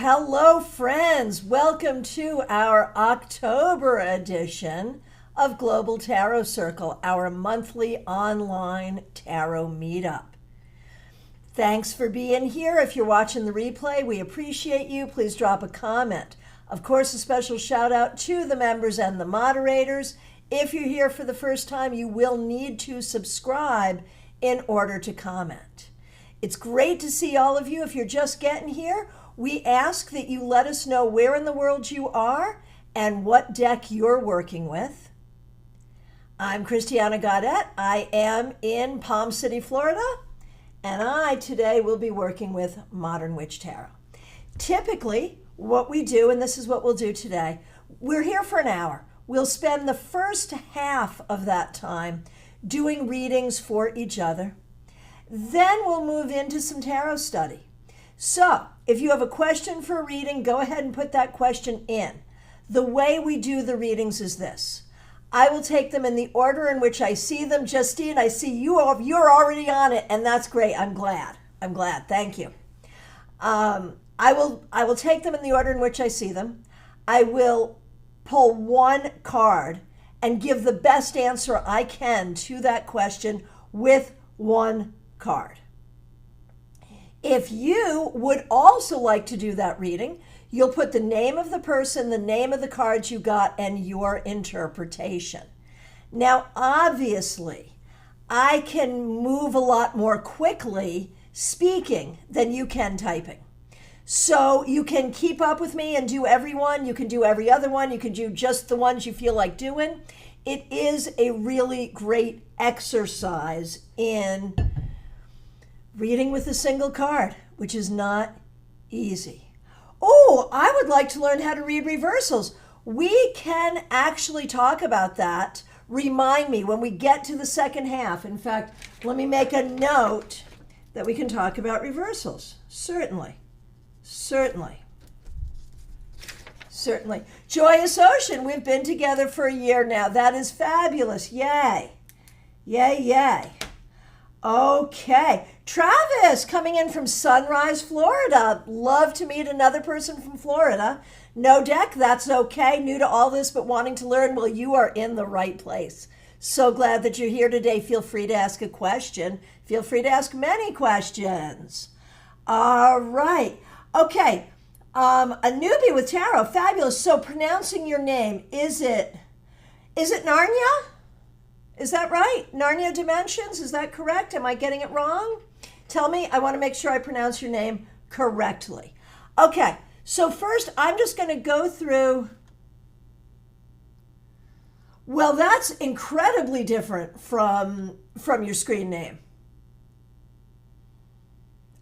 Hello, friends. Welcome to our October edition of Global Tarot Circle, our monthly online tarot meetup. Thanks for being here. If you're watching the replay, we appreciate you. Please drop a comment. Of course, a special shout out to the members and the moderators. If you're here for the first time, you will need to subscribe in order to comment. It's great to see all of you. If you're just getting here, we ask that you let us know where in the world you are and what deck you're working with. I'm Christiana Gaudet. I am in Palm City, Florida, and I today will be working with Modern Witch Tarot. Typically, what we do, and this is what we'll do today, we're here for an hour. We'll spend the first half of that time doing readings for each other. Then we'll move into some tarot study. So, if you have a question for a reading, go ahead and put that question in. The way we do the readings is this. I will take them in the order in which I see them. Justine, I see you're already on it, and that's great. I'm glad. Thank you. I will take them in the order in which I see them. I will pull one card and give the best answer I can to that question with one card. If you would also like to do that reading, you'll put the name of the person, the name of the cards you got, and your interpretation. Now, obviously, I can move a lot more quickly speaking than you can typing. So you can keep up with me and do every one. You can do every other one. You can do just the ones you feel like doing. It is a really great exercise in reading with a single card, which is not easy. Oh, I would like to learn how to read reversals. We can actually talk about that. Remind me when we get to the second half. In fact, let me make a note that we can talk about reversals. Certainly. Joyous Ocean, we've been together for a year now. That is fabulous. Yay. Okay, Travis coming in from Sunrise, Florida. Love to meet another person from Florida. No deck, that's okay. New to all this but wanting to learn. Well, you are in the right place. So glad that you're here today. Feel free to ask a question. Feel free to ask many questions. All right. Okay, a newbie with tarot. Fabulous. So pronouncing your name, is it Narnia? Is that right? Narnia Dimensions, is that correct? Am I getting it wrong? Tell me, I want to make sure I pronounce your name correctly. Okay, so first I'm just going to go through. Well, that's incredibly different from your screen name.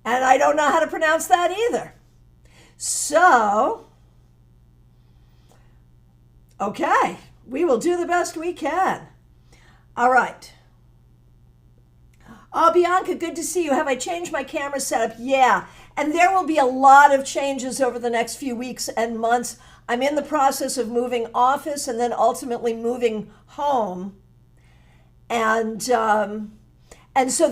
And I don't know how to pronounce that either. So, okay, we will do the best we can. All right. Oh, Bianca, good to see you. Have I changed my camera setup? Yeah. And there will be a lot of changes over the next few weeks and months. I'm in the process of moving office and then ultimately moving home. And so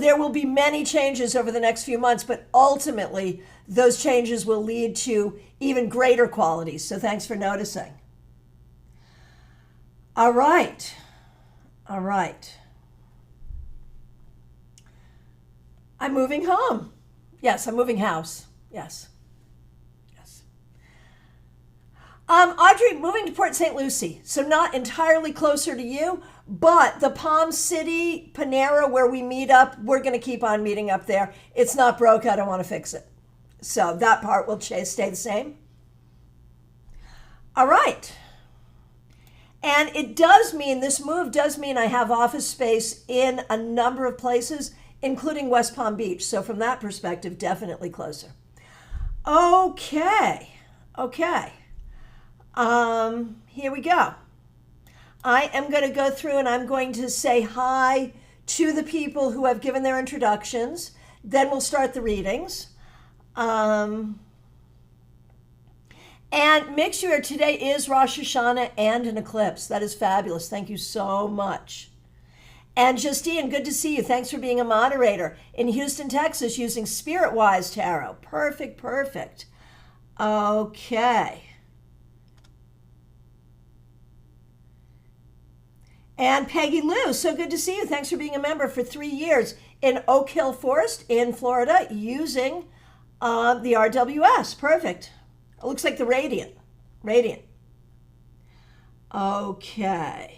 there will be many changes over the next few months, but ultimately those changes will lead to even greater qualities. So thanks for noticing. All right. I'm moving home. Yes, I'm moving house. Yes. Audrey, moving to Port St. Lucie. So not entirely closer to you, but the Palm City, Panera, where we meet up, we're going to keep on meeting up there. It's not broke. I don't want to fix it. So that part will stay the same. All right. And it does mean, this move does mean I have office space in a number of places, including West Palm Beach. So from that perspective, definitely closer. Okay. Here we go. I am going to go through and I'm going to say hi to the people who have given their introductions. Then we'll start the readings. And make sure today is Rosh Hashanah and an eclipse. That is fabulous. Thank you so much. And Justine, good to see you. Thanks for being a moderator in Houston, Texas, using Spirit Wise Tarot. Perfect. Okay. And Peggy Lou, so good to see you. Thanks for being a member for 3 years in Oak Hill Forest in Florida using the RWS. Perfect. It looks like the Radiant. Radiant. Okay.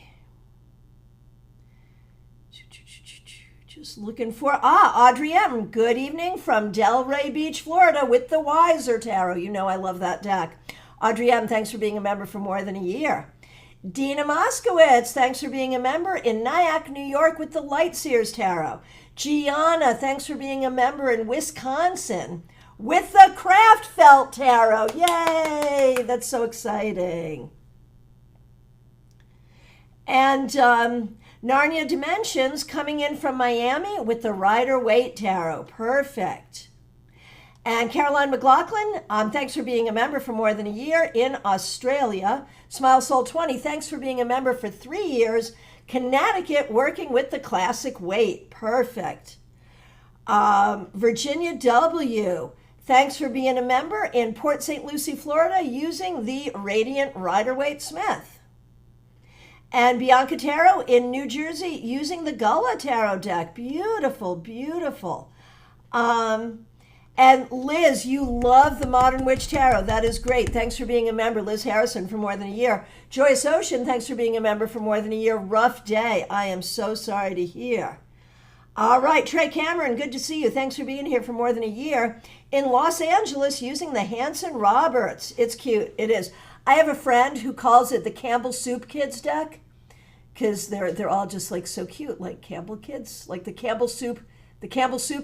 Just looking for, Audrey M. Good evening from Delray Beach, Florida with the Wiser Tarot. You know I love that deck. Audrey M., thanks for being a member for more than a year. Dina Moskowitz, thanks for being a member in Nyack, New York with the Lightseers Tarot. Gianna, thanks for being a member in Wisconsin with the Craft Felt Tarot. Yay! That's so exciting. And Narnia Dimensions coming in from Miami with the Rider-Waite Tarot. Perfect. And Caroline McLaughlin, thanks for being a member for more than a year in Australia. Smile Soul 20, thanks for being a member for 3 years. Connecticut, working with the Classic Waite. Perfect. Virginia W., thanks for being a member in Port St. Lucie, Florida, using the Radiant Rider-Waite Smith. And Bianca Tarot in New Jersey, using the Gullah Tarot deck. Beautiful, beautiful. And Liz, you love the Modern Witch Tarot. That is great. Thanks for being a member. Liz Harrison for more than a year. Joyce Ocean, thanks for being a member for more than a year. Rough day. I am so sorry to hear. All right, Trey Cameron, good to see you. Thanks for being here for more than a year. In Los Angeles, using the Hanson Roberts. It's cute. It is. I have a friend who calls it the Campbell Soup Kids deck because they're all just like so cute, like Campbell kids, like the Campbell Soup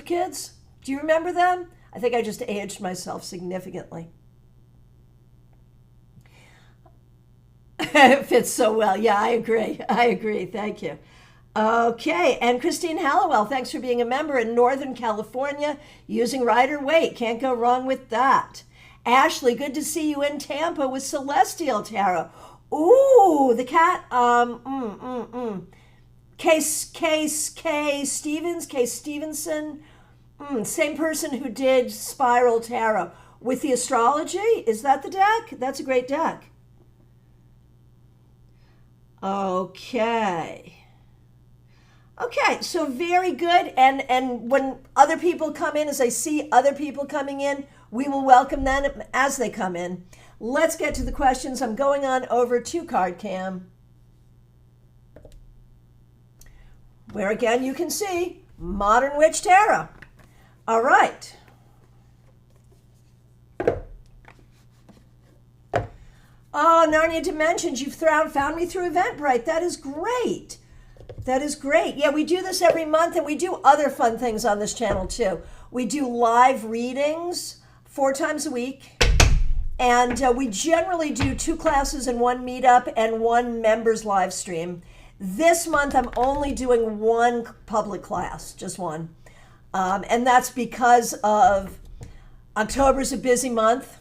Kids. Do you remember them? I think I just aged myself significantly. It fits so well. Yeah, I agree. Thank you. Okay, and Christine Hallowell, thanks for being a member in Northern California using Rider-Waite. Can't go wrong with that. Ashley, good to see you in Tampa with Celestial Tarot. Ooh, the cat, K. Stevenson. Same person who did Spiral Tarot with the astrology. Is that the deck? That's a great deck. Okay, so very good. And when other people come in, as I see other people coming in, we will welcome them as they come in. Let's get to the questions. I'm going on over to CardCam, where again you can see Modern Witch Tarot. All right. Oh, Narnia Dimensions, you've found me through Eventbrite. That is great. That is great. Yeah, we do this every month, and we do other fun things on this channel too. We do live readings 4 times a week, and we generally do 2 classes and 1 meetup and 1 members live stream. This month, I'm only doing 1 public class, just 1. And that's because of October's a busy month,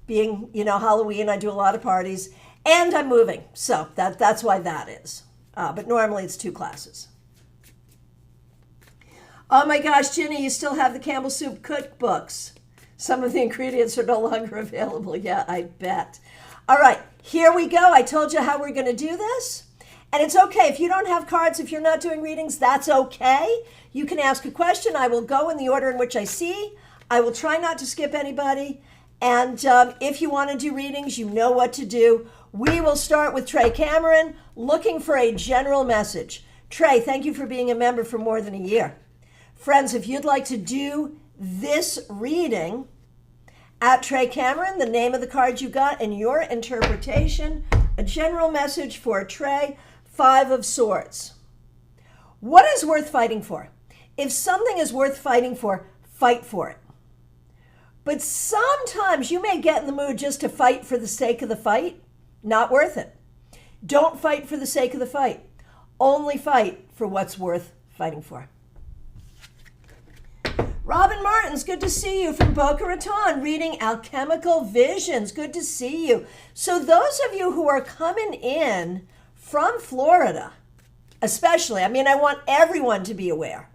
being, Halloween. I do a lot of parties, and I'm moving. So that's why that is. But normally it's 2 classes. Oh my gosh, Ginny, you still have the Campbell Soup cookbooks. Some of the ingredients are no longer available. Yeah, I bet. All right, here we go. I told you how we're going to do this. And it's okay. If you don't have cards, if you're not doing readings, that's okay. You can ask a question. I will go in the order in which I see. I will try not to skip anybody. And if you want to do readings, you know what to do. We will start with Trey Cameron, looking for a general message. Trey, thank you for being a member for more than a year. Friends, if you'd like to do this reading, at Trey Cameron, the name of the card you got and your interpretation, a general message for Trey, 5 of Swords. What is worth fighting for? If something is worth fighting for, fight for it. But sometimes you may get in the mood just to fight for the sake of the fight. Not worth it. Don't fight for the sake of the fight. Only fight for what's worth fighting for. Robin Martins, good to see you from Boca Raton, reading Alchemical Visions. Good to see you. So those of you who are coming in from Florida, especially, I want everyone to be aware,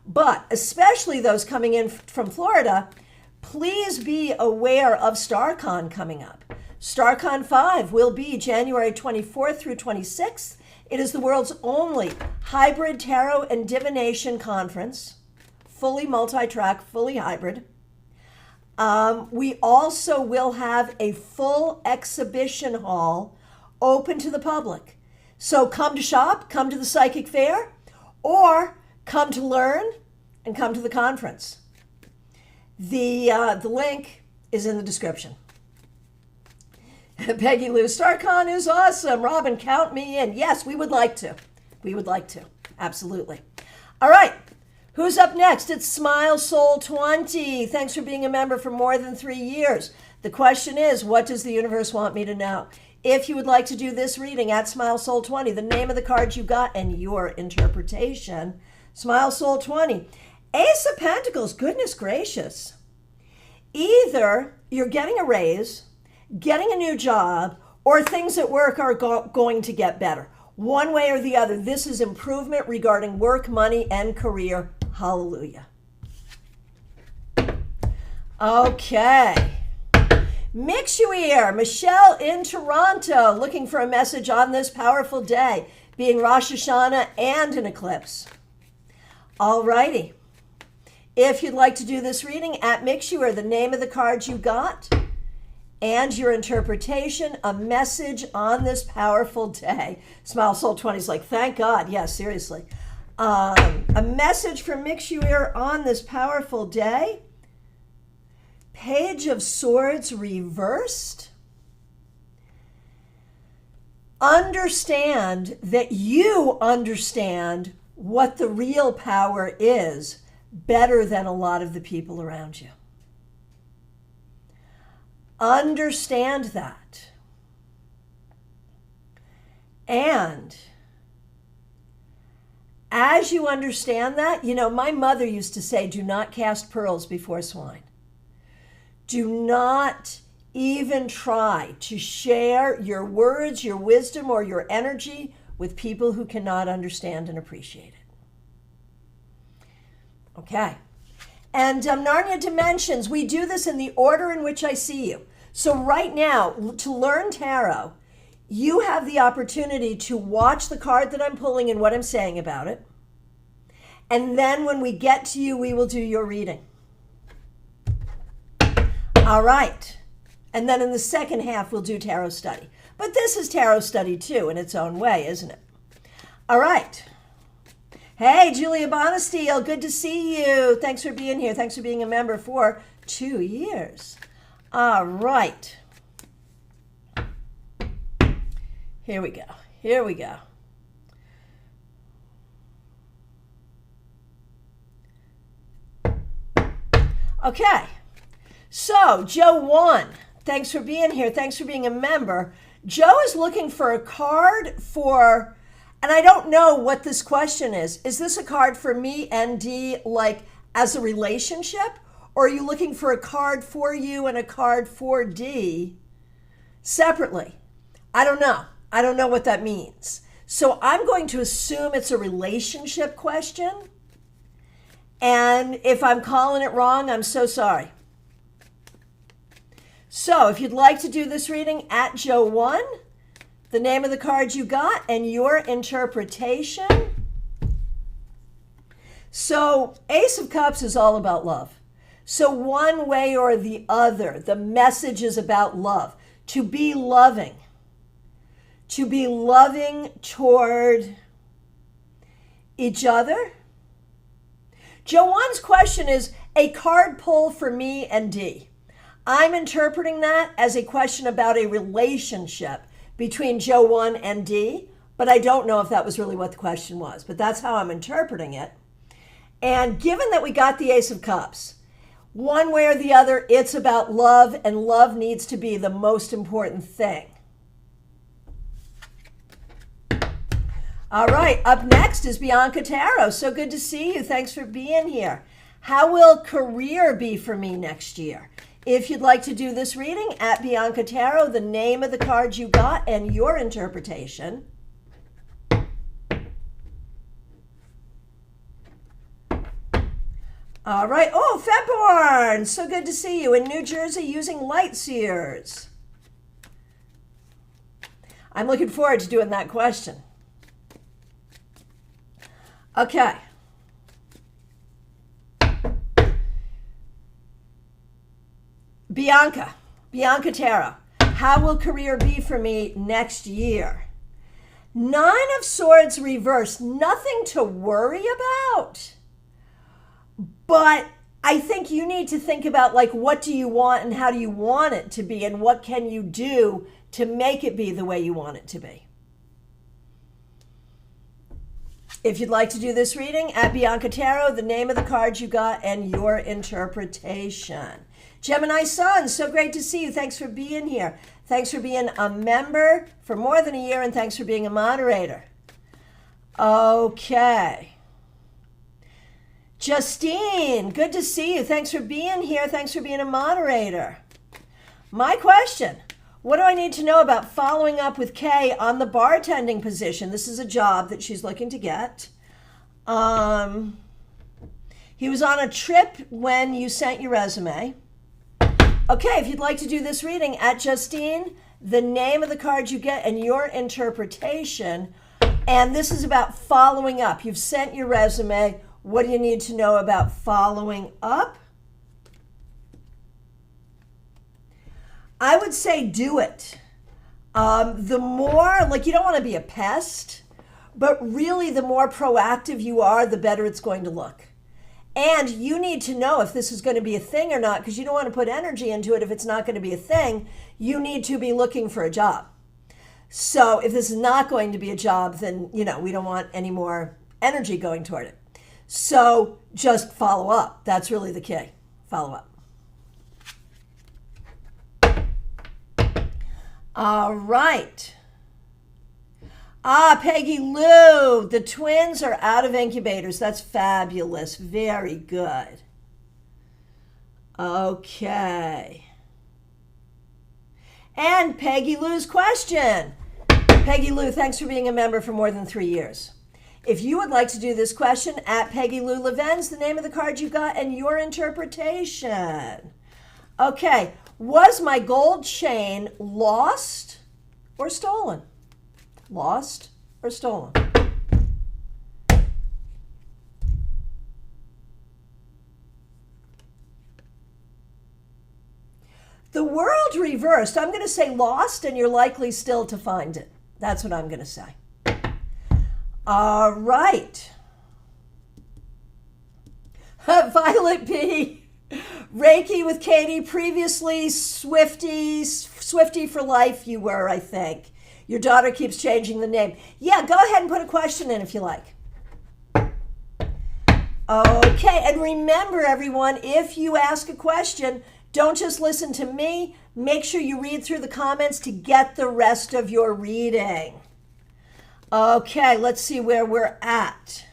but especially those coming in from Florida, please be aware of StaarCon coming up. StaarCon 5 will be January 24th through 26th. It is the world's only hybrid tarot and divination conference, fully multi-track, fully hybrid. We also will have a full exhibition hall open to the public. So come to shop, come to the psychic fair, or come to learn and come to the conference. The link is in the description. Peggy Lou, StaarCon is awesome. Robin, count me in. Yes, we would like to. We would like to. Absolutely. All right. Who's up next? It's Smile Soul 20. Thanks for being a member for more than 3 years. The question is, what does the universe want me to know? If you would like to do this reading at Smile Soul 20, the name of the card you got and your interpretation. Smile Soul 20. Ace of Pentacles. Goodness gracious. Either you're getting a raise, getting a new job, or things at work are going to get better. One way or the other, this is improvement regarding work, money, and career. Hallelujah. Okay. Mix you here. Michelle in Toronto, looking for a message on this powerful day, being Rosh Hashanah and an eclipse. All righty. If you'd like to do this reading at Mixure, the name of the card you got and your interpretation, a message on this powerful day. Smile Soul 20 is like, thank God. Yeah, seriously. A message from Mixure on this powerful day. Page of Swords reversed. Understand that you understand what the real power is better than a lot of the people around you. Understand that. And as you understand that, you know, my mother used to say, do not cast pearls before swine. Do not even try to share your words, your wisdom, or your energy with people who cannot understand and appreciate it. Okay. And Narnia Dimensions, we do this in the order in which I see you. So right now, to learn tarot, you have the opportunity to watch the card that I'm pulling and what I'm saying about it. And then when we get to you, we will do your reading. All right. And then in the second half, we'll do tarot study. But this is tarot study too, in its own way, isn't it? All right. Hey, Julia Bonesteel, good to see you. Thanks for being here. Thanks for being a member for 2 years. All right. Here we go. Here we go. Okay. So, Joe 1, thanks for being here. Thanks for being a member. Joe is looking for a card for, and I don't know what this question is. Is this a card for me and D, like as a relationship? Or are you looking for a card for you and a card for D separately? I don't know. I don't know what that means. So I'm going to assume it's a relationship question. And if I'm calling it wrong, I'm so sorry. So if you'd like to do this reading at Joe 1, the name of the card you got and your interpretation. So Ace of Cups is all about love. So one way or the other, the message is about love. To be loving. To be loving toward each other. Joe 1's question is a card pull for me and D. I'm interpreting that as a question about a relationship between Joe 1 and D, but I don't know if that was really what the question was, but that's how I'm interpreting it. And given that we got the Ace of Cups, one way or the other, it's about love, and love needs to be the most important thing. All right, up next is Bianca Tarot. So good to see you. Thanks for being here. How will career be for me next year? If you'd like to do this reading at Bianca Tarot, the name of the card you got and your interpretation. All right. Oh, Febborn, so good to see you in New Jersey using light seers. I'm looking forward to doing that question. Okay. Bianca Tarot. How will career be for me next year? Nine of Swords reversed. Nothing to worry about. But I think you need to think about, like, what do you want and how do you want it to be and what can you do to make it be the way you want it to be. If you'd like to do this reading, at Bianca Tarot, the name of the card you got and your interpretation. Gemini Sun, so great to see you. Thanks for being here. Thanks for being a member for more than a year, and thanks for being a moderator. Okay. Justine, good to see you. Thanks for being here. Thanks for being a moderator. My question, what do I need to know about following up with Kay on the bartending position? This is a job that she's looking to get. He was on a trip when you sent your resume. Okay, if you'd like to do this reading, at Justine, the name of the card you get and your interpretation. And this is about following up. You've sent your resume. What do you need to know about following up? I would say do it. The more, like, you don't want to be a pest, but really the more proactive you are, the better it's going to look. And you need to know if this is going to be a thing or not, because you don't want to put energy into it if it's not going to be a thing. You need to be looking for a job. So if this is not going to be a job, then, we don't want any more energy going toward it. So just follow up. That's really the key. Follow up. All right. Peggy Lou, the twins are out of incubators. That's fabulous. Very good. Okay. And Peggy Lou's question. Peggy Lou, thanks for being a member for more than 3 years. If you would like to do this question, at Peggy Lou Levens, the name of the card you got and your interpretation. Okay. Was my gold chain lost or stolen? Lost or stolen? The world reversed. I'm going to say lost, and you're likely still to find it. That's what I'm going to say. All right. Violet B. Reiki with Katie. Previously Swifty for life you were, I think. Your daughter keeps changing the name. Yeah, go ahead and put a question in if you like. Okay, and remember, everyone, if you ask a question, don't just listen to me. Make sure you read through the comments to get the rest of your reading. Okay, let's see where we're at.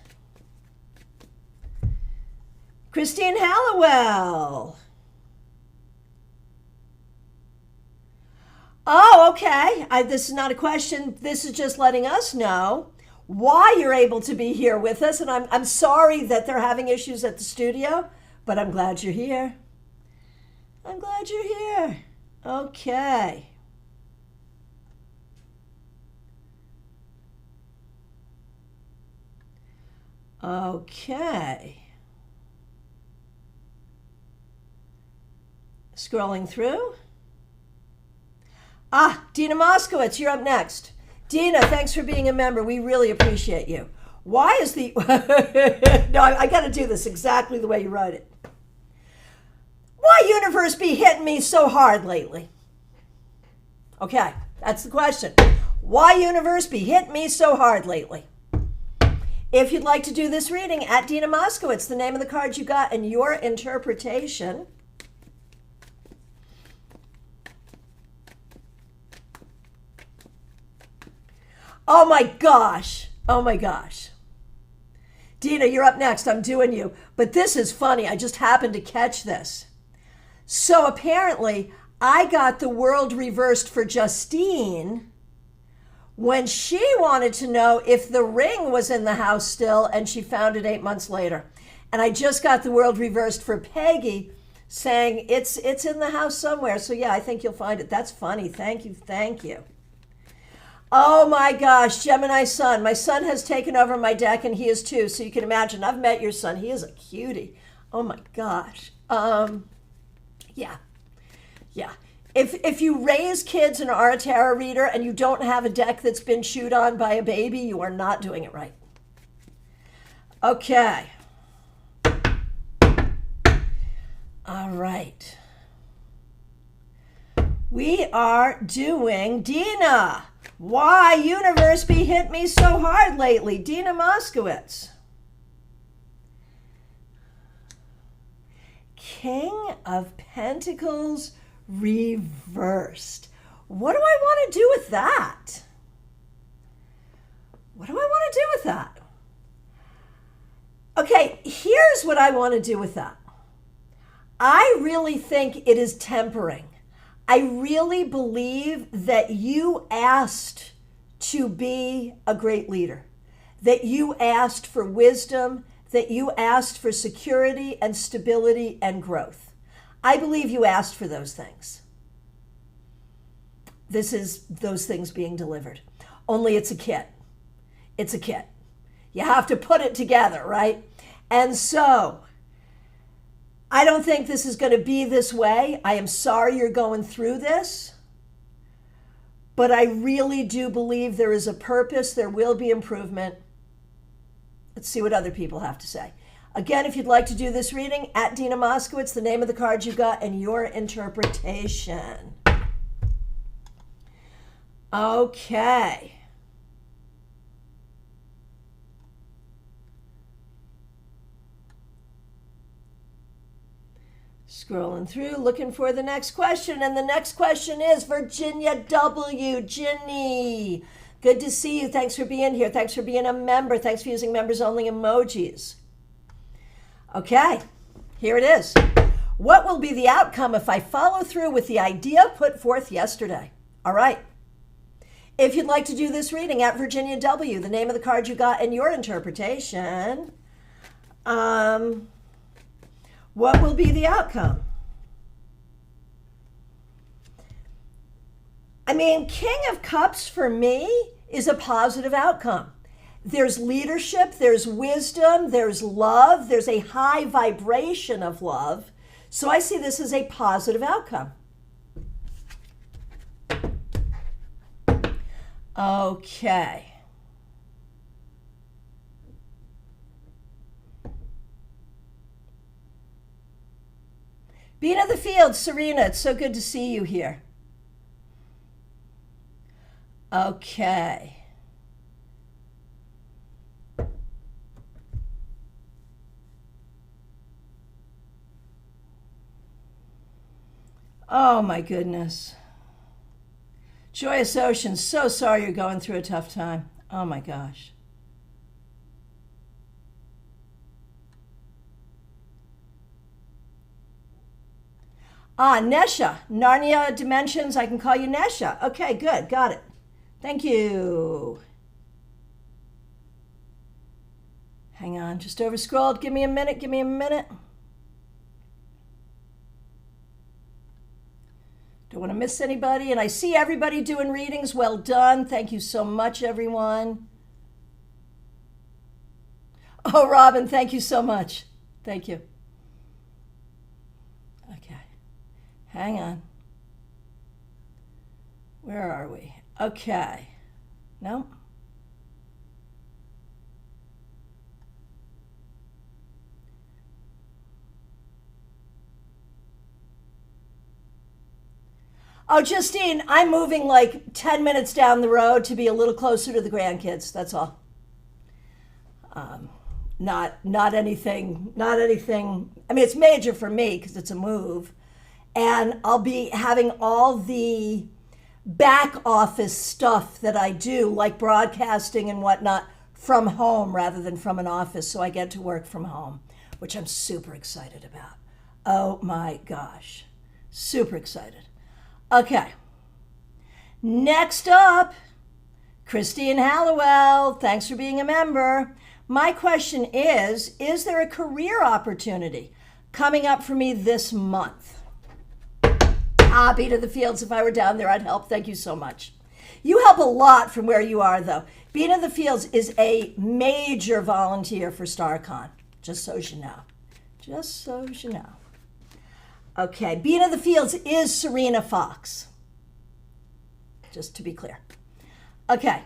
Christine Hallowell. Oh, okay. This is not a question. This is just letting us know why you're able to be here with us. And I'm sorry that they're having issues at the studio, but I'm glad you're here. I'm glad you're here. Okay. Okay. Scrolling through. Dina Moskowitz, you're up next. Dina, thanks for being a member. We really appreciate you. Why is the... No, I got to do this exactly the way you wrote it. Why universe be hitting me so hard lately? Okay, that's the question. Why universe be hitting me so hard lately? If you'd like to do this reading, at Dina Moskowitz, the name of the card you got and your interpretation. Oh my gosh. Oh my gosh. Dina, you're up next. I'm doing you. But this is funny. I just happened to catch this. So apparently, I got the world reversed for Justine when she wanted to know if the ring was in the house still, and she found it 8 months later. And I just got the world reversed for Peggy, saying it's in the house somewhere. So yeah, I think you'll find it. That's funny. Thank you. Thank you. Oh my gosh, Gemini Sun. My son has taken over my deck and he is too. So you can imagine, I've met your son. He is a cutie. Oh my gosh. Yeah. If you raise kids and are a tarot reader and you don't have a deck that's been chewed on by a baby, you are not doing it right. Okay. All right. We are doing Dina. Why universe be hit me so hard lately? Dina Moskowitz. King of Pentacles reversed. What do I want to do with that? What do I want to do with that? Okay, here's what I want to do with that. I really think it is tempering. I really believe that you asked to be a great leader, that you asked for wisdom, that you asked for security and stability and growth. I believe you asked for those things. This is those things being delivered. Only it's a kit. It's a kit. You have to put it together, right? And so, I don't think this is going to be this way. I am sorry you're going through this. But I really do believe there is a purpose. There will be improvement. Let's see what other people have to say. Again, if you'd like to do this reading, at Dina Moskowitz, the name of the card you got, and your interpretation. Okay. Scrolling through, looking for the next question. And the next question is Virginia W. Ginny. Good to see you. Thanks for being here. Thanks for being a member. Thanks for using members only emojis. Okay, here it is. What will be the outcome if I follow through with the idea put forth yesterday? All right. If you'd like to do this reading, at Virginia W., the name of the card you got and your interpretation. What will be the outcome? I mean, King of Cups for me is a positive outcome. There's leadership, there's wisdom, there's love, there's a high vibration of love. So I see this as a positive outcome. Okay. Being of the field, Serena, it's so good to see you here. Okay. Oh my goodness. Joyous Ocean, so sorry you're going through a tough time. Oh my gosh. Nesha, Narnia Dimensions, I can call you Nesha. Okay, good, got it. Thank you. Hang on, just over scrolled. Give me a minute, give me a minute. Don't want to miss anybody. And I see everybody doing readings. Well done. Thank you so much, everyone. Oh, Robin, thank you so much. Thank you. Okay. Hang on. Where are we? Okay. No. Oh, Justine, I'm moving like 10 minutes down the road to be a little closer to the grandkids. That's all. Not anything. I mean, it's major for me because it's a move. And I'll be having all the back office stuff that I do, like broadcasting and whatnot, from home rather than from an office. So I get to work from home, which I'm super excited about. Oh my gosh. Super excited. Okay. Next up, Christine Hallowell, thanks for being a member. My question is there a career opportunity coming up for me this month? Beat of the Fields, if I were down there, I'd help. Thank you so much. You help a lot from where you are, though. Beat of the Fields is a major volunteer for StaarCon, just so you know. Just so you know. Okay, Beat of the Fields is Serena Fox. Just to be clear. Okay.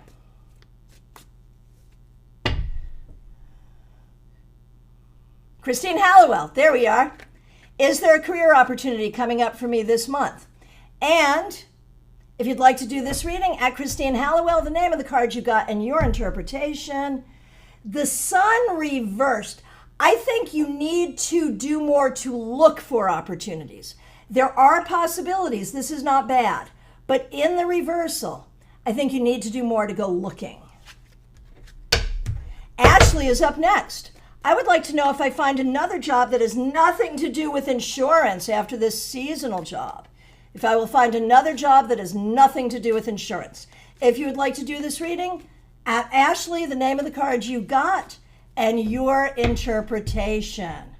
Christine Hallowell, there we are. Is there a career opportunity coming up for me this month? And if you'd like to do this reading, at Christine Hallowell, the name of the card you got and your interpretation. The Sun reversed. I think you need to do more to look for opportunities. There are possibilities. This is not bad. But in the reversal, I think you need to do more to go looking. Ashley is up next. I would like to know if I find another job that has nothing to do with insurance after this seasonal job. If I will find another job that has nothing to do with insurance. If you would like to do this reading, at Ashley, the name of the card you got and your interpretation.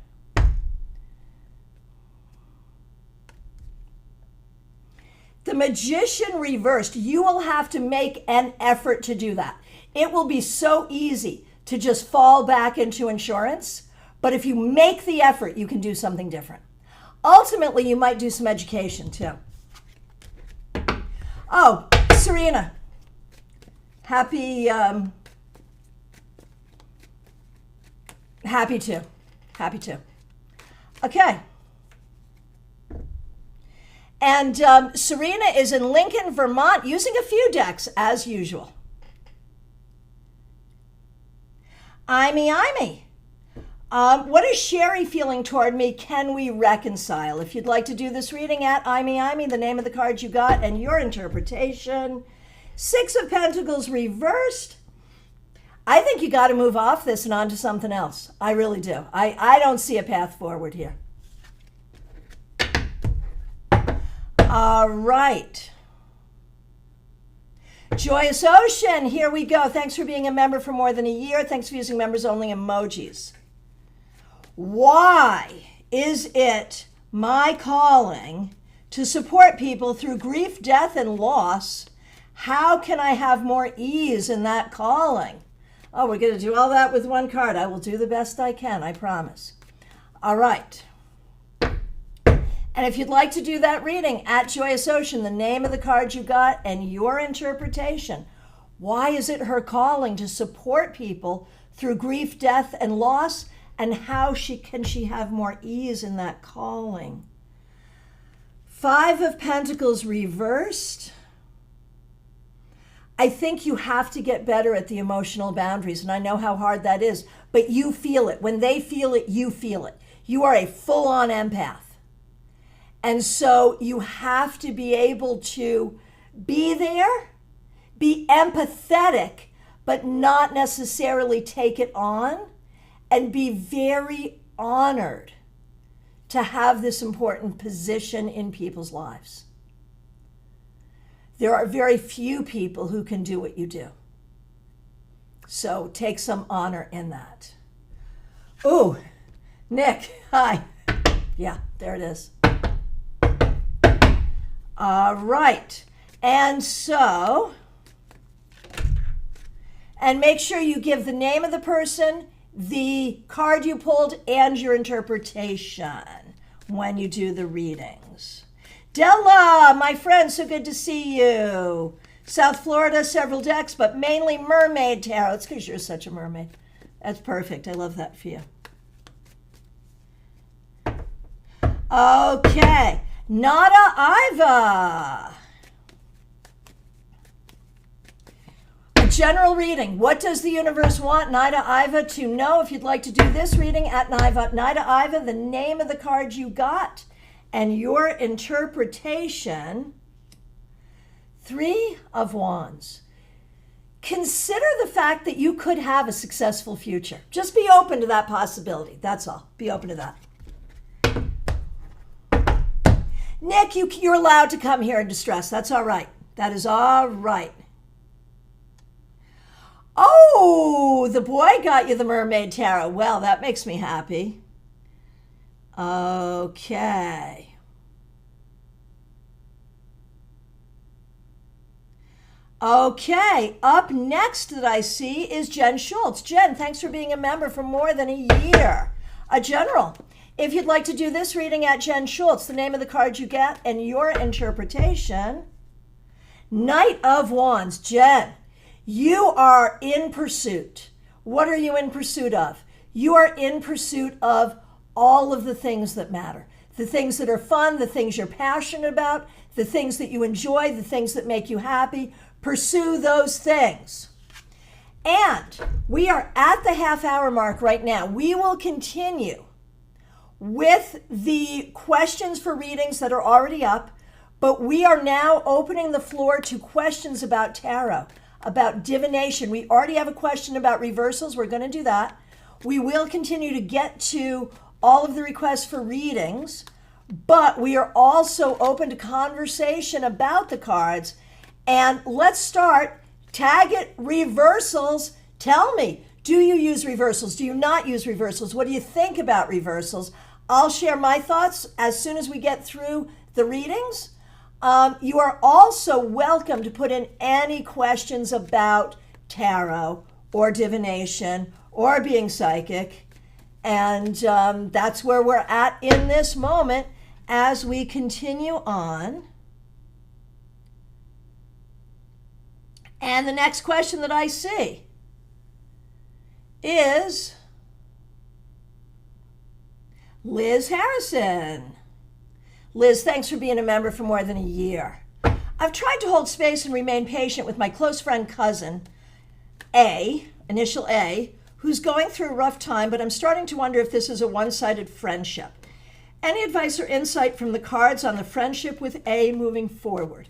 The Magician reversed. You will have to make an effort to do that. It will be so easy to just fall back into insurance, but if you make the effort, you can do something different. Ultimately, you might do some education too. Oh, Serena. Happy to. Okay. And Serena is in Lincoln, Vermont, using a few decks as usual. Imey. What is Sherry feeling toward me? Can we reconcile? If you'd like to do this reading, at Imey, the name of the card you got and your interpretation. Six of Pentacles reversed. I think you got to move off this and onto something else. I really do. I don't see a path forward here. All right. Joyous Ocean, here we go. Thanks for being a member for more than a year. Thanks for using members only emojis. Why is it my calling to support people through grief, death, and loss? How can I have more ease in that calling? Oh, we're going to do all that with one card. I will do the best I can, I promise. All right. And if you'd like to do that reading, at Joyous Ocean, the name of the card you got and your interpretation. Why is it her calling to support people through grief, death, and loss? And how can she have more ease in that calling? Five of Pentacles reversed. I think you have to get better at the emotional boundaries, and I know how hard that is, but you feel it. When they feel it, you feel it. You are a full-on empath. And so you have to be able to be there, be empathetic, but not necessarily take it on, and be very honored to have this important position in people's lives. There are very few people who can do what you do. So take some honor in that. Ooh, Nick, hi. Yeah, there it is. All right. And so, and make sure you give the name of the person, the card you pulled, and your interpretation when you do the readings. Della, my friend, so good to see you. South Florida, several decks, but mainly Mermaid Tarot. It's because you're such a mermaid. That's perfect. I love that for you. Okay. Nada Iva. A general reading. What does the universe want Nida Iva to know? If you'd like to do this reading, at Nida Iva, the name of the card you got and your interpretation. Three of Wands. Consider the fact that you could have a successful future. Just be open to that possibility. That's all. Be open to that. Nick, you're allowed to come here in distress. That's all right. That is all right. Oh, the boy got you the Mermaid Tarot. Well, that makes me happy. Okay. Okay, up next that I see is Jen Schultz. Jen, thanks for being a member for more than a year. A general, if you'd like to do this reading at Jen Schultz, the name of the card you get and your interpretation. Knight of Wands. Jen, you are in pursuit. What are you in pursuit of? You are in pursuit of all of the things that matter. The things that are fun, the things you're passionate about, the things that you enjoy, the things that make you happy. Pursue those things. And we are at the half-hour mark right now. We will continue with the questions for readings that are already up, but we are now opening the floor to questions about tarot, about divination. We already have a question about reversals. We're going to do that. We will continue to get to all of the requests for readings, but we are also open to conversation about the cards. And let's start. Tag it reversals. Tell me, do you use reversals? Do you not use reversals? What do you think about reversals? I'll share my thoughts as soon as we get through the readings. You are also welcome to put in any questions about tarot or divination or being psychic. And that's where we're at in this moment as we continue on. And the next question that I see is Liz Harrison. Liz, thanks for being a member for more than a year. I've tried to hold space and remain patient with my close friend cousin, A, initial A, who's going through a rough time, but I'm starting to wonder if this is a one-sided friendship. Any advice or insight from the cards on the friendship with A moving forward?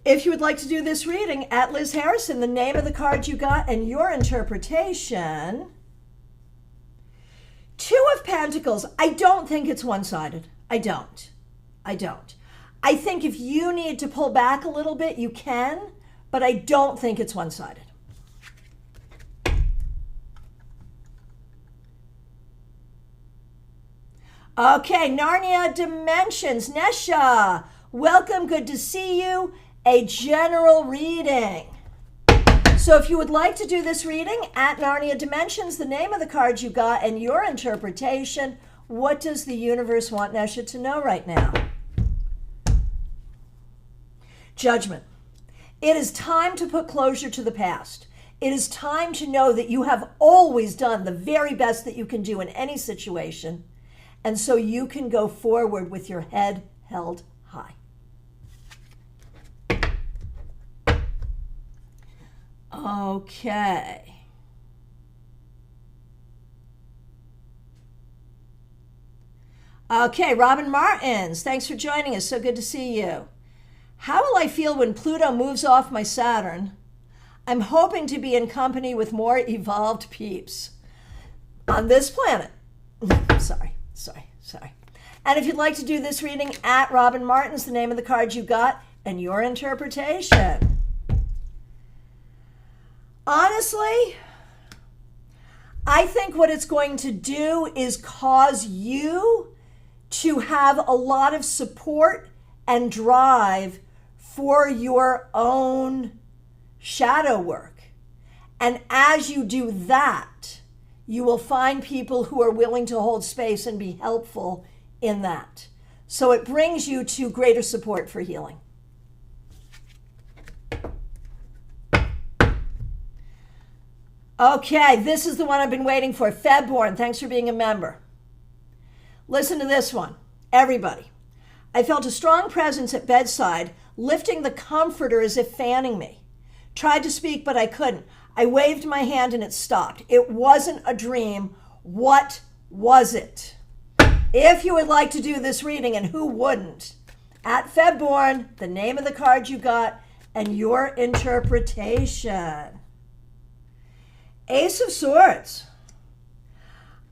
If you would like to do this reading, at Liz Harrison, the name of the card you got and your interpretation. Two of Pentacles. I don't think it's one-sided. I don't. I think if you need to pull back a little bit, you can, but I don't think it's one-sided. Okay, Narnia Dimensions. Nesha, welcome. Good to see you. A general reading. So if you would like to do this reading at Narnia Dimensions, the name of the card you got and your interpretation, what does the universe want Nesha to know right now? Judgment. It is time to put closure to the past. It is time to know that you have always done the very best that you can do in any situation, and so you can go forward with your head held high. Okay. Okay, Robin Martins, thanks for joining us. So good to see you. How will I feel when Pluto moves off my Saturn? I'm hoping to be in company with more evolved peeps on this planet. Sorry. And if you'd like to do this reading at Robin Martins, the name of the card you got and your interpretation. Honestly, I think what it's going to do is cause you to have a lot of support and drive for your own shadow work. And as you do that, you will find people who are willing to hold space and be helpful in that. So it brings you to greater support for healing. Okay, this is the one I've been waiting for. Febborn, thanks for being a member. Listen to this one, everybody. I felt a strong presence at bedside, lifting the comforter as if fanning me. Tried to speak, but I couldn't. I waved my hand and it stopped. It wasn't a dream. What was it? If you would like to do this reading, and who wouldn't, at Febborn, the name of the card you got and your interpretation. Ace of Swords.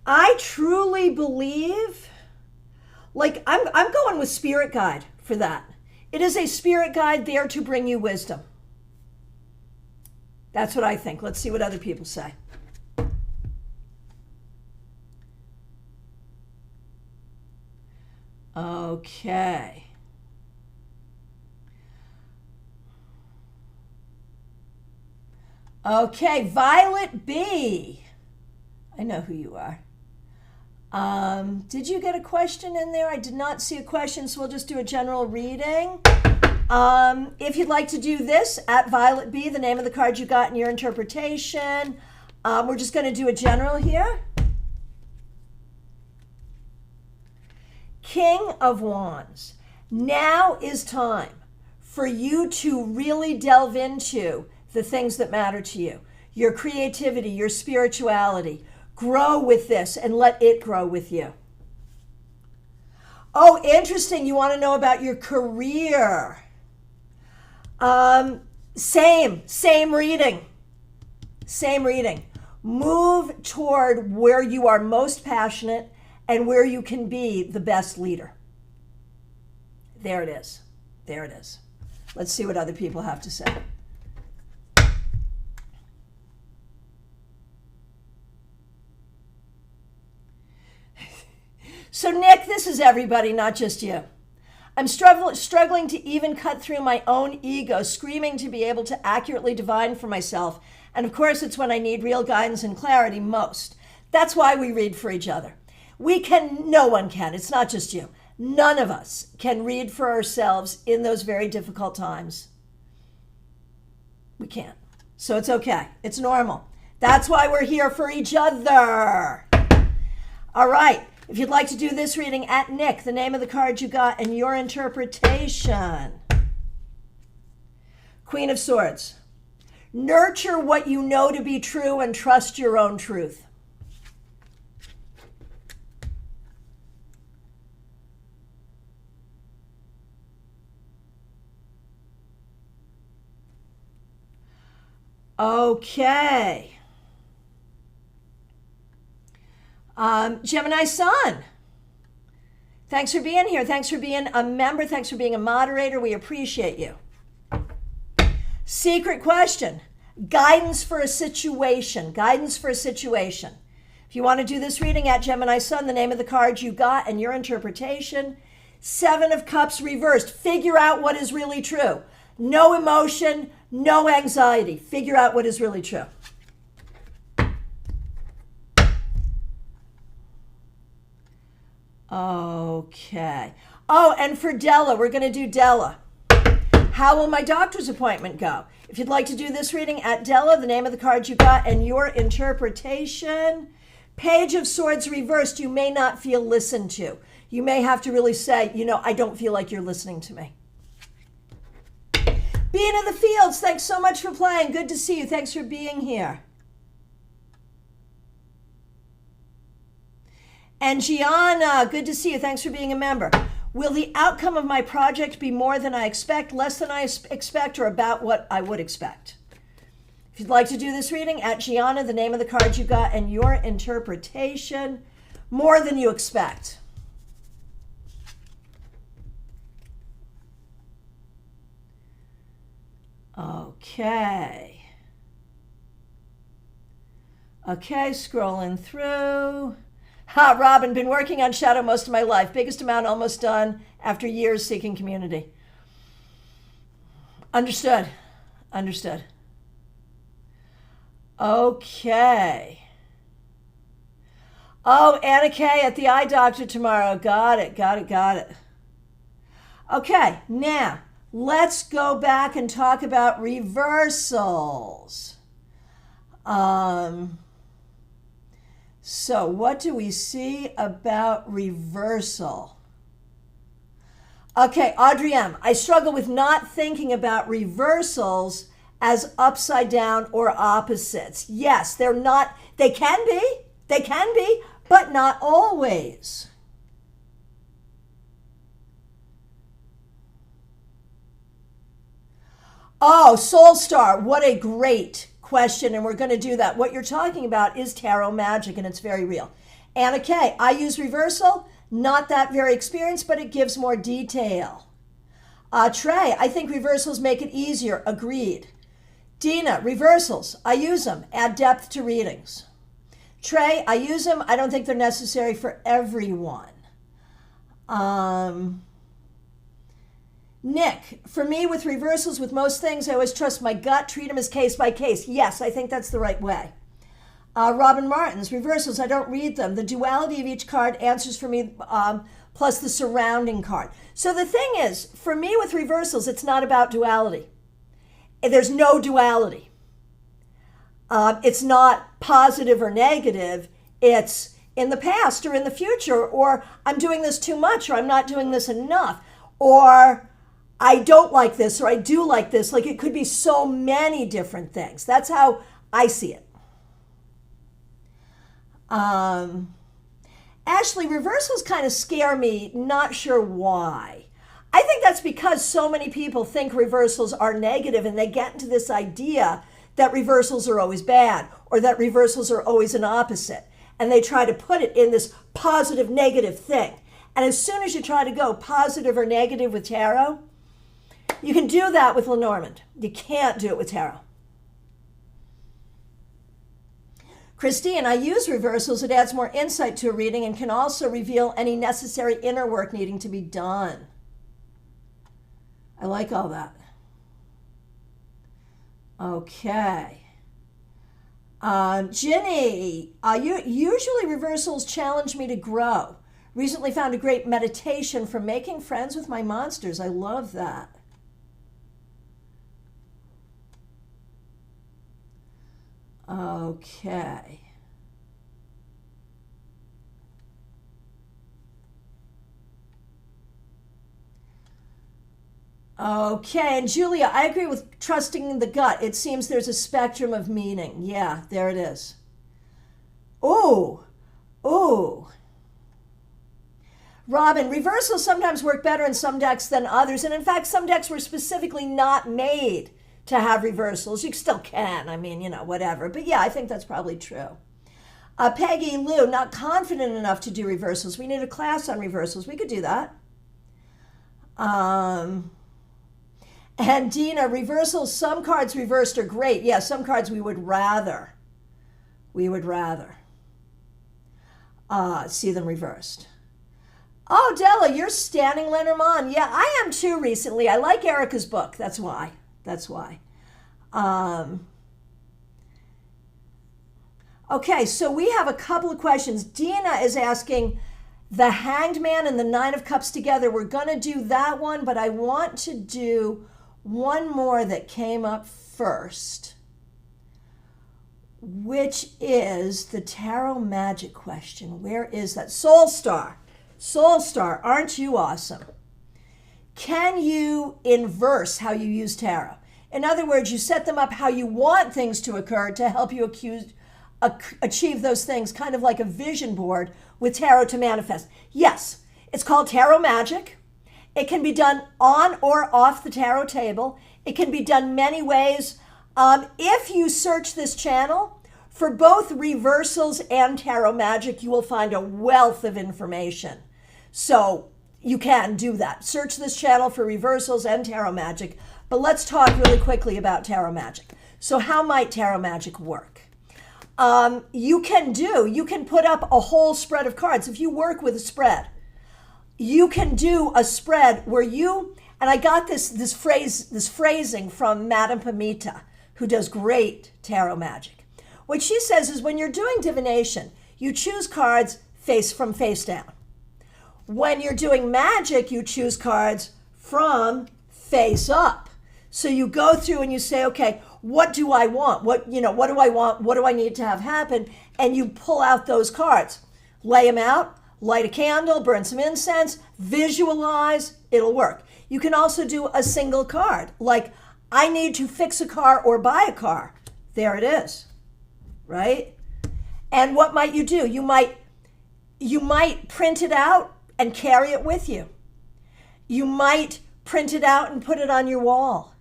I truly believe, I'm going with spirit guide for that. It is a spirit guide there to bring you wisdom. That's what I think. Let's see what other people say. Okay. Okay, Violet B. I know who you are. Did you get a question in there? I did not see a question, so we'll just do a general reading. If you'd like to do this, at Violet B, the name of the card you got in your interpretation. We're just going to do a general here. King of Wands. Now is time for you to really delve into the things that matter to you. Your creativity, your spirituality. Grow with this and let it grow with you. Oh, interesting. You want to know about your career. Same reading. Same reading. Move toward where you are most passionate and where you can be the best leader. There it is. There it is. Let's see what other people have to say. So Nick, this is everybody, not just you. I'm struggling to even cut through my own ego, screaming to be able to accurately divine for myself. And of course, it's when I need real guidance and clarity most. That's why we read for each other. No one can, it's not just you. None of us can read for ourselves in those very difficult times. We can't. So it's okay. It's normal. That's why we're here for each other. All right. If you'd like to do this reading, at Nick, the name of the card you got and your interpretation. Queen of Swords. Nurture what you know to be true and trust your own truth. Okay. Gemini Sun. Thanks for being here. Thanks for being a member. Thanks for being a moderator. We appreciate you. Secret question. Guidance for a situation. Guidance for a situation. If you want to do this reading, at Gemini Sun, the name of the card you got and your interpretation. 7 of Cups reversed. Figure out what is really true. No emotion, no anxiety. Figure out what is really true. Okay. Oh, and for Della, we're going to do Della. How will my doctor's appointment go? If you'd like to do this reading, at Della, the name of the card you got and your interpretation. Page of Swords reversed. You may not feel listened to. You may have to really say, I don't feel like you're listening to me. Being in the Fields, thanks so much for playing. Good to see you. Thanks for being here. And Gianna, good to see you. Thanks for being a member. Will the outcome of my project be more than I expect, less than I expect, or about what I would expect? If you'd like to do this reading, at Gianna, the name of the card you got and your interpretation. More than you expect. Okay. Okay, scrolling through. Ha, Robin, been working on shadow most of my life. Biggest amount almost done after years seeking community. Understood. Understood. Okay. Oh, Anna Kay at the eye doctor tomorrow. Got it. Okay, now let's go back and talk about reversals. So what do we see about reversal? Okay, Audrey M. I struggle with not thinking about reversals as upside down or opposites. Yes, they can be, but not always. Oh, Soul Star, what a great question, and we're going to do that. What you're talking about is tarot magic, and it's very real. Anna Kay, I use reversal, not that very experienced, but it gives more detail. Trey, I think reversals make it easier. Agreed. Dina, reversals. I use them. Add depth to readings. Trey, I use them. I don't think they're necessary for everyone. Nick, for me with reversals, with most things, I always trust my gut, treat them as case by case. Yes, I think that's the right way. Robin Martins, reversals, I don't read them. The duality of each card answers for me, plus the surrounding card. So the thing is, for me with reversals, it's not about duality. There's no duality. It's not positive or negative. It's in the past or in the future, or I'm doing this too much, or I'm not doing this enough, or I don't like this, or I do like this. Like, it could be so many different things. That's how I see it. Ashley, reversals kind of scare me, not sure why. I think that's because so many people think reversals are negative, and they get into this idea that reversals are always bad, or that reversals are always an opposite. And they try to put it in this positive, negative thing. And as soon as you try to go positive or negative with tarot, you can do that with Lenormand. You can't do it with tarot. Christine, I use reversals. It adds more insight to a reading and can also reveal any necessary inner work needing to be done. I like all that. Okay. Ginny, usually reversals challenge me to grow. Recently found a great meditation for making friends with my monsters. I love that. Okay. Okay, and Julia, I agree with trusting the gut. It seems there's a spectrum of meaning. Yeah, there it is. Ooh. Robin, reversals sometimes work better in some decks than others. And in fact, some decks were specifically not made to have reversals. You still can. I mean, whatever. But yeah, I think that's probably true. Peggy Lou, not confident enough to do reversals. We need a class on reversals. We could do that. And Dina, reversals, some cards reversed are great. Yeah, some cards we would rather see them reversed. Oh, Della, you're standing Lenormand. Yeah, I am too recently. I like Erica's book. That's why. Okay, so we have a couple of questions. Dina is asking, the Hanged Man and the Nine of Cups together. We're going to do that one, but I want to do one more that came up first, which is the tarot magic question. Where is that? Soul Star, aren't you awesome? Can you inverse how you use tarot? In other words, you set them up how you want things to occur to help you achieve those things, kind of like a vision board with tarot to manifest. Yes, it's called tarot magic. It can be done on or off the tarot table. It can be done many ways. If you search this channel for both reversals and tarot magic, you will find a wealth of information. So you can do that. Search this channel for reversals and tarot magic. But let's talk really quickly about tarot magic. So how might tarot magic work? You can put up a whole spread of cards. If you work with a spread, you can do a spread where and I got this phrasing from Madame Pamita, who does great tarot magic. What she says is when you're doing divination, you choose cards face down. When you're doing magic, you choose cards from face up. So you go through and you say, okay, what do I want? What do I want? What do I need to have happen? And you pull out those cards, lay them out, light a candle, burn some incense, visualize, it'll work. You can also do a single card, like I need to fix a car or buy a car. There it is, right? And what might you do? You might print it out and carry it with you. You might print it out and put it on your wall.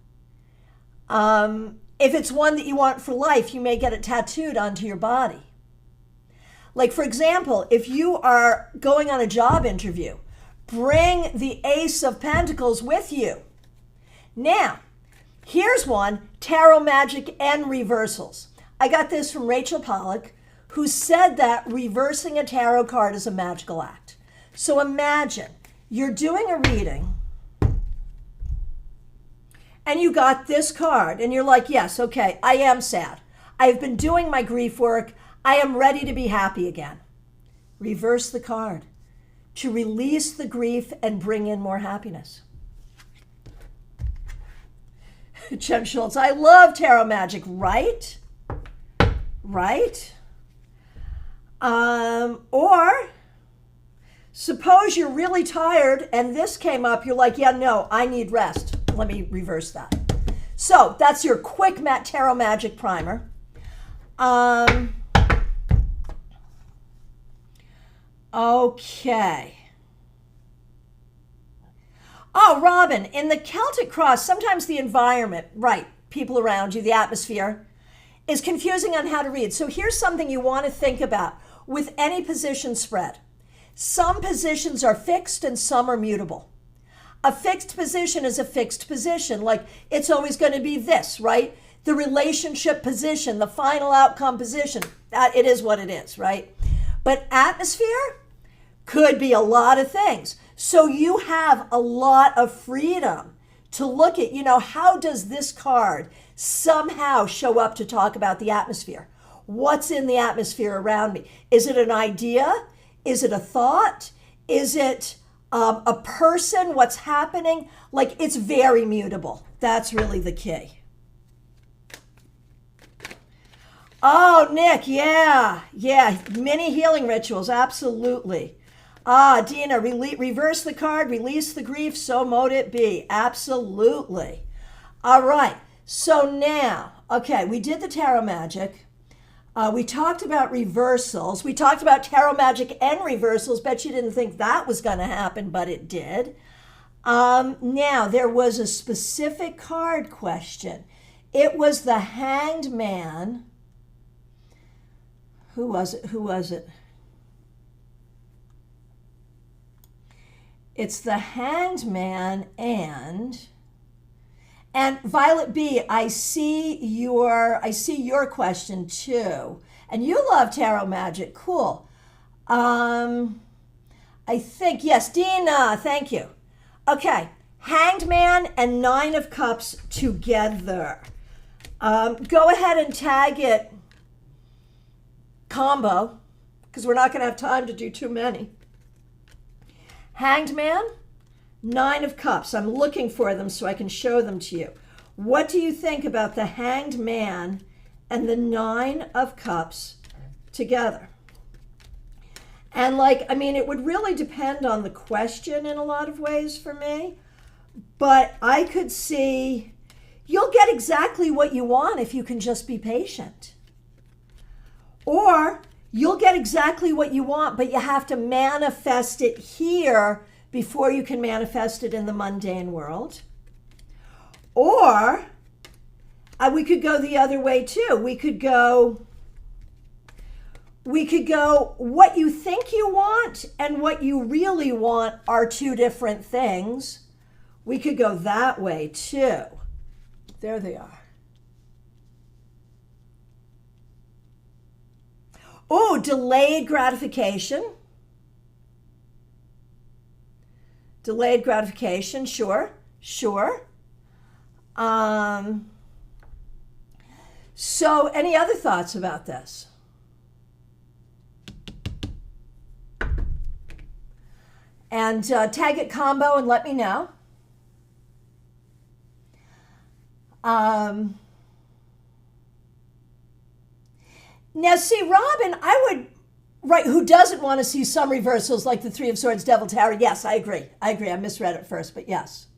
If it's one that you want for life, you may get it tattooed onto your body. Like, for example, if you are going on a job interview, bring the Ace of Pentacles with you. Now, Here's one, tarot magic and reversals. I got this from Rachel Pollack, who said that reversing a tarot card is a magical act. So imagine you're doing a reading and you got this card and you're like, yes, okay, I am sad. I've been doing my grief work. I am ready to be happy again. Reverse the card to release the grief and bring in more happiness. Jem Schultz, I love tarot magic, right? Right? Or suppose you're really tired and this came up, you're like, yeah, no, I need rest. Let me reverse that. So that's your quick tarot magic primer. Okay. Oh, Robin, in the Celtic cross, sometimes the environment, right, people around you, the atmosphere, is confusing on how to read. So here's something you want to think about with any position spread. Some positions are fixed and some are mutable. A fixed position is a fixed position, like it's always going to be this, right? The relationship position, the final outcome position, it is what it is, right? But atmosphere could be a lot of things. So you have a lot of freedom to look at, how does this card somehow show up to talk about the atmosphere? What's in the atmosphere around me? Is it an idea? Is it a thought? Is it a person? What's happening? Like, it's very mutable. That's really the key. Oh, Nick, yeah. Mini healing rituals, absolutely. Dina, reverse the card, release the grief, so mote it be. Absolutely. All right. So now, okay, we did the tarot magic. We talked about reversals. We talked about tarot magic and reversals. Bet you didn't think that was going to happen, but it did. Now, there was a specific card question. It was the Hanged Man. Who was it? It's the Hanged Man and Violet B, I see your question too. And you love tarot magic. Cool. I think, yes, Dina, thank you. Okay, Hanged Man and Nine of Cups together. Go ahead and tag it combo, because we're not going to have time to do too many. Hanged Man, Nine of Cups. I'm looking for them so I can show them to you. What do you think about the Hanged Man and the Nine of Cups together? And it would really depend on the question in a lot of ways for me. But I could see you'll get exactly what you want if you can just be patient. Or you'll get exactly what you want, but you have to manifest it here before you can manifest it in the mundane world. Or we could go the other way too. We could go what you think you want and what you really want are two different things. We could go that way too. There they are. Oh, delayed gratification. Delayed gratification, sure. So any other thoughts about this? And tag it combo and let me know. Now, see, Robin, who doesn't want to see some reversals like the Three of Swords, Devil Tower? Yes, I agree. I misread it first, but yes.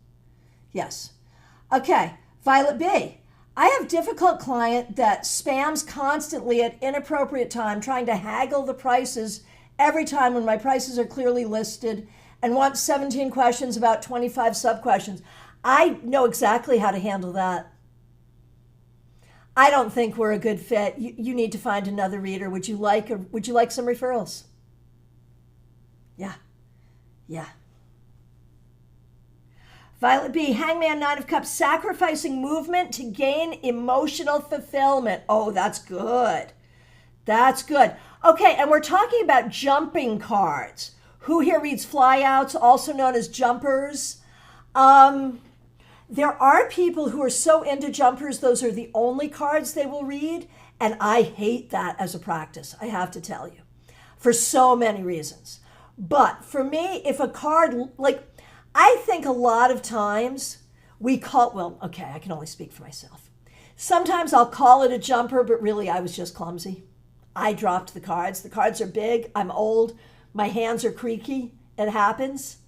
Okay, Violet B. I have difficult client that spams constantly at inappropriate time, trying to haggle the prices every time when my prices are clearly listed and wants 17 questions about 25 sub-questions. I know exactly how to handle that. I don't think we're a good fit. You need to find another reader. Would you like some referrals? Yeah. Violet B, Hangman, Nine of Cups, sacrificing movement to gain emotional fulfillment. Oh, that's good. That's good. Okay, and we're talking about jumping cards. Who here reads flyouts, also known as jumpers? There are people who are so into jumpers, those are the only cards they will read. And I hate that as a practice, I have to tell you, for so many reasons. But for me, if a card, like, I think a lot of times we call, well, okay, I can only speak for myself. Sometimes I'll call it a jumper, but really I was just clumsy. I dropped the cards. The cards are big. I'm old. My hands are creaky. It happens.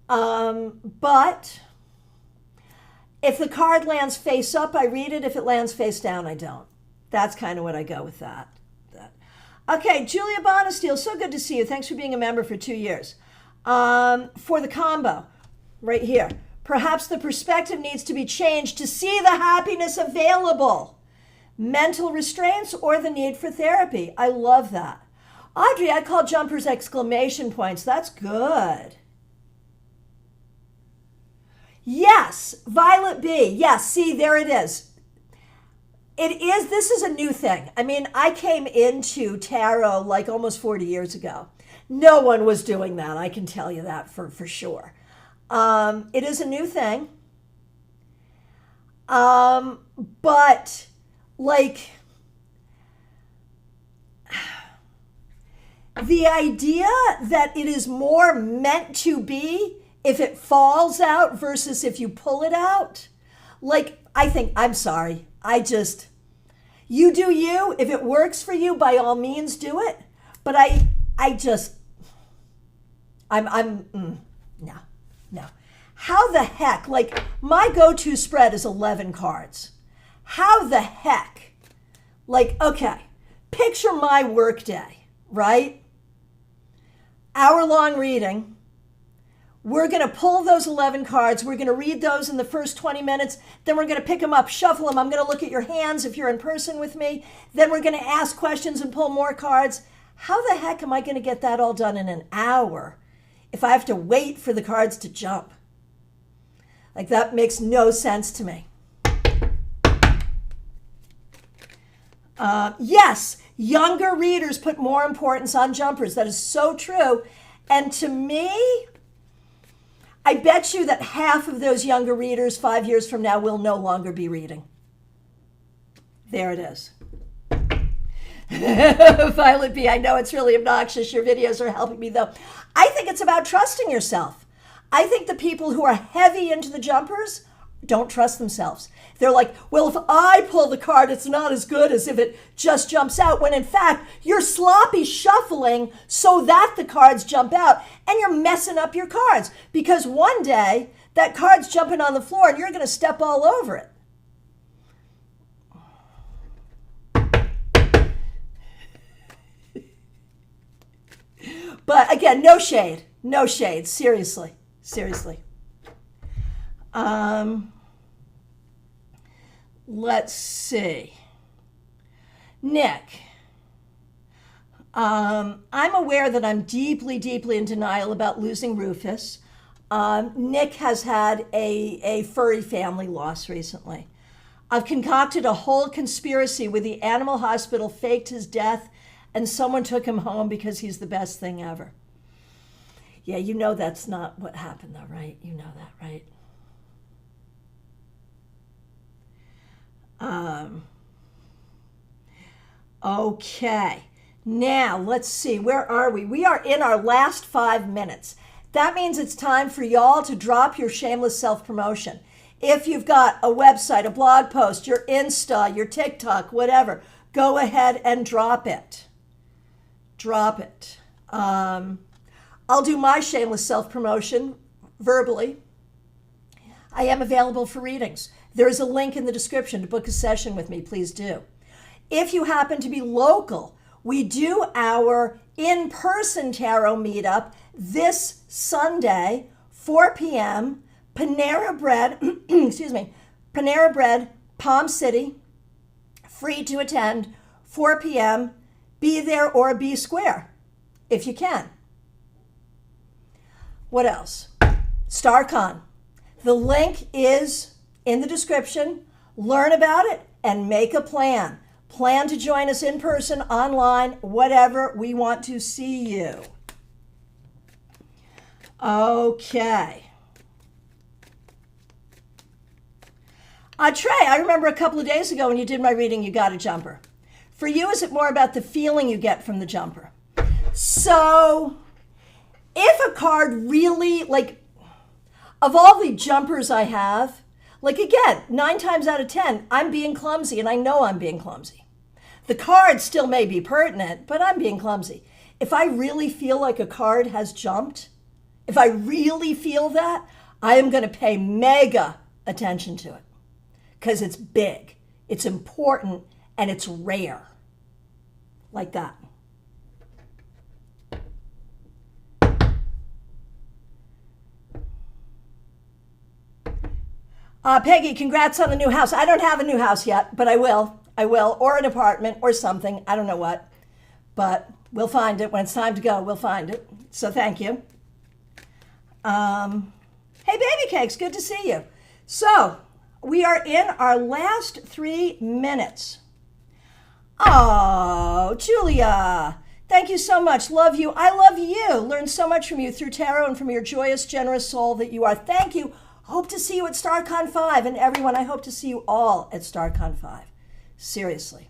But if the card lands face up, I read it. If it lands face down, I don't. That's kind of what I go with that. Okay, Julia Bonesteel, so good to see you. Thanks for being a member for 2 years. For the combo, right here. Perhaps the perspective needs to be changed to see the happiness available. Mental restraints or the need for therapy. I love that. Audrey, I call jumpers exclamation points. That's good. Yes, Violet B. Yes, see, there it is. This is a new thing. I mean, I came into tarot like almost 40 years ago. No one was doing that. I can tell you that for sure. It is a new thing. But like the idea that it is more meant to be if it falls out versus if you pull it out, like, I think, I'm sorry, you do you. If it works for you, by all means do it. But no. How the heck, like, my go-to spread is 11 cards. How the heck, like, okay, picture my workday, right? Hour-long reading. We're going to pull those 11 cards. We're going to read those in the first 20 minutes. Then we're going to pick them up, shuffle them. I'm going to look at your hands if you're in person with me. Then we're going to ask questions and pull more cards. How the heck am I going to get that all done in an hour if I have to wait for the cards to jump? Like, that makes no sense to me. Yes, younger readers put more importance on jumpers. That is so true. And to me, I bet you that half of those younger readers 5 years from now will no longer be reading. There it is. Violet B, I know it's really obnoxious. Your videos are helping me, though. I think it's about trusting yourself. I think the people who are heavy into the jumpers don't trust themselves. They're like, well, if I pull the card, it's not as good as if it just jumps out, when in fact, you're sloppy shuffling so that the cards jump out, and you're messing up your cards, because one day that card's jumping on the floor and you're going to step all over it. But again, no shade, seriously. Let's see. Nick, I'm aware that I'm deeply in denial about losing Rufus. Nick has had a furry family loss recently. I've concocted a whole conspiracy where the animal hospital faked his death and someone took him home because he's the best thing ever. Yeah, you know that's not what happened though, right? You know that, right? Okay, now let's see, where are we? We are in our last 5 minutes. That means it's time for y'all to drop your shameless self-promotion. If you've got a website, a blog post, your Insta, your TikTok, whatever, go ahead and drop it. I'll do my shameless self-promotion verbally. I am available for readings. There is a link in the description to book a session with me. Please do. If you happen to be local, we do our in-person tarot meetup this Sunday, 4 p.m., Panera Bread, Panera Bread, Palm City, free to attend, 4 p.m., be there or be square, if you can. What else? StaarCon. The link is in the description. Learn about it and make a plan. Plan to join us in person, online, whatever. We want to see you. Okay. Trey, I remember a couple of days ago when you did my reading, you got a jumper. For you, is it more about the feeling you get from the jumper? So, if a card really, like, of all the jumpers I have, like again, 9 times out of 10, I'm being clumsy and I know I'm being clumsy. The card still may be pertinent, but I'm being clumsy. If I really feel like a card has jumped, if I really feel that, I am going to pay mega attention to it because it's big, it's important, and it's rare. Like that. Peggy, congrats on the new house. I don't have a new house yet, but I will. Or an apartment or something. I don't know what. But we'll find it. When it's time to go, we'll find it. So thank you. Hey, Baby Cakes, good to see you. So we are in our last 3 minutes. Oh, Julia, thank you so much. Love you. I love you. Learned so much from you through tarot and from your joyous, generous soul that you are. Thank you. Hope to see you at StaarCon 5. And everyone, I hope to see you all at StaarCon 5. Seriously.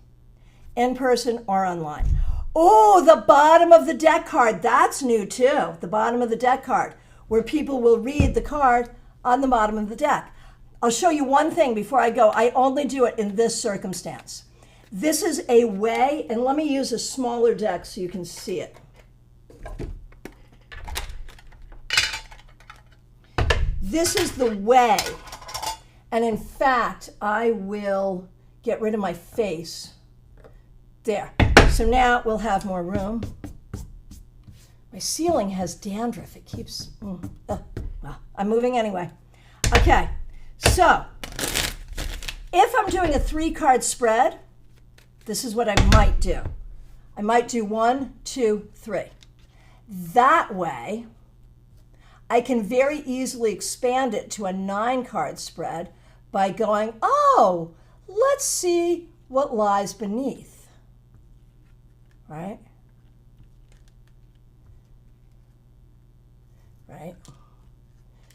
In person or online. Oh, the bottom of the deck card. That's new too. The bottom of the deck card, where people will read the card on the bottom of the deck. I'll show you one thing before I go. I only do it in this circumstance. This is a way, and let me use a smaller deck so you can see it. This is the way, and in fact, I will get rid of my face. There. So now we'll have more room. My ceiling has dandruff. It keeps, well, I'm moving anyway. Okay, so if I'm doing a 3-card spread, this is what I might do. I might do 1, 2, 3. That way, I can very easily expand it to a 9-card spread by going, oh, let's see what lies beneath, right? Right?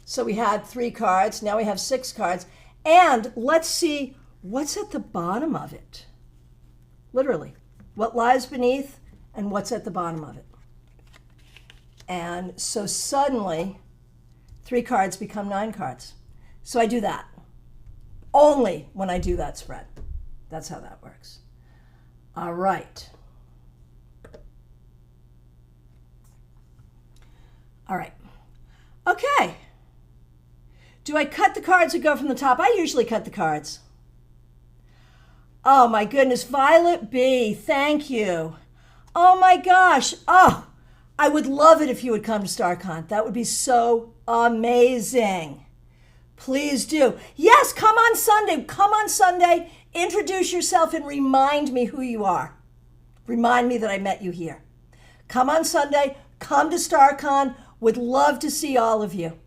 So we had 3 cards, now we have 6 cards, and let's see what's at the bottom of it. Literally, what lies beneath and what's at the bottom of it. And so suddenly, 3 cards become 9 cards. So I do that. Only when I do that spread. That's how that works. All right. All right. Okay. Do I cut the cards or go from the top? I usually cut the cards. Oh my goodness, Violet B, thank you. Oh my gosh, oh, I would love it if you would come to StaarCon. That would be so amazing. Please do. Yes, come on Sunday. Come on Sunday, introduce yourself and remind me who you are. Remind me that I met you here. Come on Sunday, come to StaarCon. Would love to see all of you.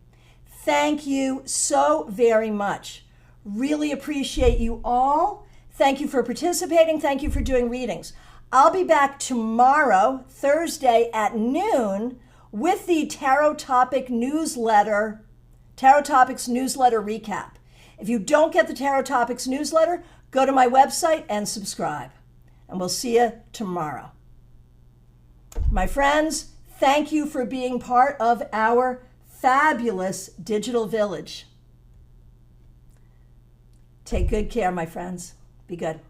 Thank you so very much. Really appreciate you all. Thank you for participating. Thank you for doing readings. I'll be back tomorrow, Thursday at noon, with the Tarot Topics newsletter recap. If you don't get the Tarot Topics newsletter, go to my website and subscribe. And we'll see you tomorrow. My friends, thank you for being part of our fabulous digital village. Take good care, my friends. Be good.